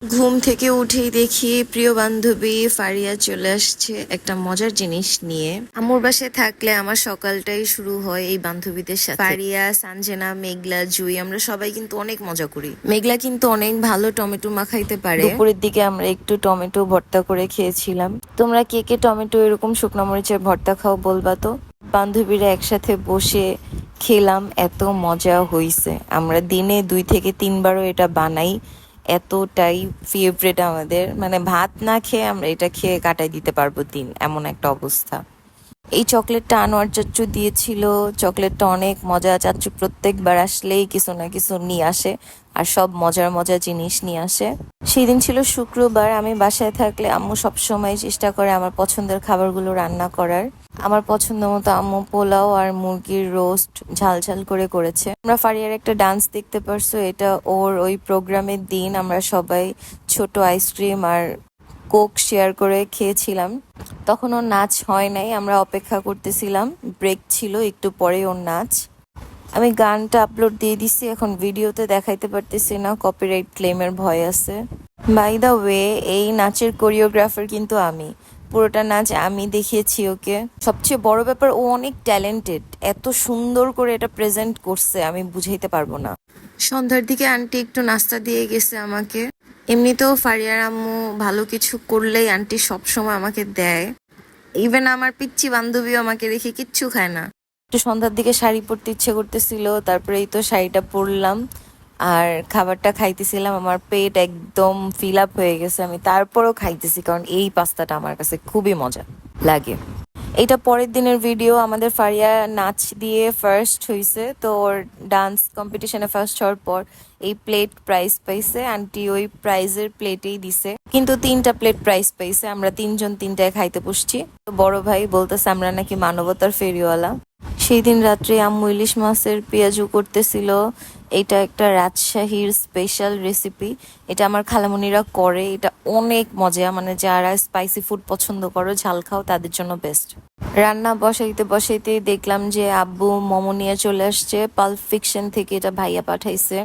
ঘুম থেকে উঠেই দেখি প্রিয় বান্ধবী ফারিয়া চলে আসছে একটা মজার জিনিস নিয়ে। আম্মুর বাসায় থাকলে আমার সকালটাই শুরু হয় এই বান্ধবীদের সাথে। ফারিয়া, সানজেনা, মেঘলা, জুই, আমরা সবাই কিন্তু অনেক মজা করি। মেঘলা কিন্তু অনেক ভালো টমেটো মাখাইতে পারে। দুপুরের দিকে আমরা একটু টমেটো ভর্তা করে খেয়েছিলাম। তোমরা কে কে টমেটো এরকম শুকনো মরিচের ভর্তা খাও বলবা তো। বান্ধবীরা একসাথে বসে খেলাম, এত মজা হইছে। আমরা দিনে 2 থেকে 3বারও এটা বানাই। এতটাই ফেভারেট আমাদের, মানে ভাত না খেয়ে আমরা এটা খেয়ে কাটাই দিতে পারবো দিন, এমন একটা অবস্থা। এই চকলেটটা আনোয়ার চাচ্চু দিয়েছিল। চকলেটটা অনেক মজা। চাচ্চু প্রত্যেকবার আসলেই কিছু না কিছু নিয়ে আসে, আর সব মজার মজার জিনিস নিয়ে আসে। সেই দিন ছিল শুক্রবার। আমি বাসায় থাকলে আম্মু সবসময় চেষ্টা করে আমার পছন্দের খাবারগুলো রান্না করার। আমার পছন্দ মতো আম্মু পোলাও আর মুরগির রোস্ট ঝাল ঝাল করে করেছে। আমরা ফারিয়ার একটা ডান্স দেখতে পারছো, এটা ওর ওই প্রোগ্রামের দিন। আমরা সবাই ছোট আইসক্রিম আর কোক শেয়ার করে খেয়েছিলাম। তখন ওর নাচ হয় নাই, আমরা অপেক্ষা করতেছিলাম। ব্রেক ছিল, একটু পরে ওর নাচ। আমি গানটা আপলোড দিয়ে দিছি, এখন ভিডিওতে দেখাইতে পারতেছি না, কপিরাইট ক্লেমের ভয় আছে। বাই দ্য ওয়ে, এই নাচের কোরিওগ্রাফার কিন্তু আমি। পুরোটা নাচ আমি দেখিয়েছি ওকে। সবচেয়ে বড় ব্যাপার, ও অনেক ট্যালেন্টেড। এত সুন্দর করে এটা প্রেজেন্ট করছে, আমি বুঝাইতে পারবো না। সন্ধ্যার দিকে আন্টি একটু নাস্তা দিয়ে গেছে আমাকে। এমনিতেও ফারিয়ার আম্মু ভালো কিছু করলেই আন্টি সবসময় আমাকে দেয়। ইভেন আমার পিচ্চি বান্ধবীও আমাকে রেখে কিচ্ছু খায় না। একটু সন্ধ্যার দিকে শাড়ি পরতে ইচ্ছে করতেছিল, তারপরে এই তো শাড়িটা পরলাম আর খাবারটা খাইতেছিলাম। আমার পেট একদম ফিল আপ হয়ে গেছে, আমি তারপরও খাইতেছি কারণ এই পাস্তাটা আমার কাছে খুবই মজা লাগে। এটা পরের দিনের ভিডিও। আমাদের ফারিয়া নাচ দিয়ে ফার্স্ট হয়েছে, তো ওর ডান্স কম্পিটিশনে ফার্স্ট হওয়ার পর এই প্লেট প্রাইজ পাইছে। আন্টি ওই প্রাইজের প্লেটেই দিছে, কিন্তু 3টা প্লেট প্রাইজ পাইছে। আমরা 3জন 3টায় খাইতে বসছি। তো বড় ভাই বলতেছে আমরা নাকি মানবতার ফেরিওয়ালা। সেই দিন রাত্রে আম্মু ইলিশ মাছের পেঁয়াজু করতেছিল। এটা একটা রাজশাহীর স্পেশাল রেসিপি। এটা আমার খালামণিরা করে। এটা অনেক মজা, মানে যারা স্পাইসি ফুড পছন্দ করো, ঝাল খাও, তাদের জন্য বেস্ট। রান্না বসাইতে বসাইতে দেখলাম যে আব্বু মোমো নিয়ে চলে আসছে পাল্প ফিকশন থেকে। এটা ভাইয়া পাঠাইছে।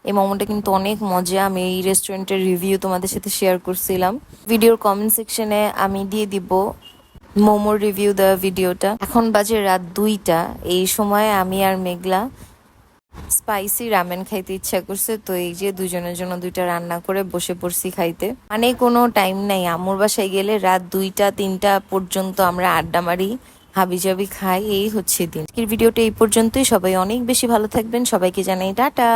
এই মোমোটা কিন্তু অনেক মজা। আমি এই রেস্টুরেন্টের রিভিউ তোমাদের সাথে শেয়ার করছিলাম। ভিডিওর কমেন্ট সেকশনে আমি দিয়ে দিব মোমোর রিভিউ দেওয়া ভিডিওটা। এখন বাজে রাত 2টা। এই সময় আমি আর মেঘলা স্পাইসি রামেন খাইতে ইচ্ছা করছে, তো এই যে দুজনের জন্য 2টা রান্না করে বসে পড়ছি খাইতে। মানে কোনো টাইম নাই। আম্মুর বাসায় গেলে রাত 2টা 3টা পর্যন্ত আমরা আড্ডা মারি, হাবিজাবি খাই, এই হচ্ছে দিন। আজকের ভিডিওটা এই পর্যন্তই। সবাই অনেক বেশি ভালো থাকবেন, সবাইকে জানাই টাটা।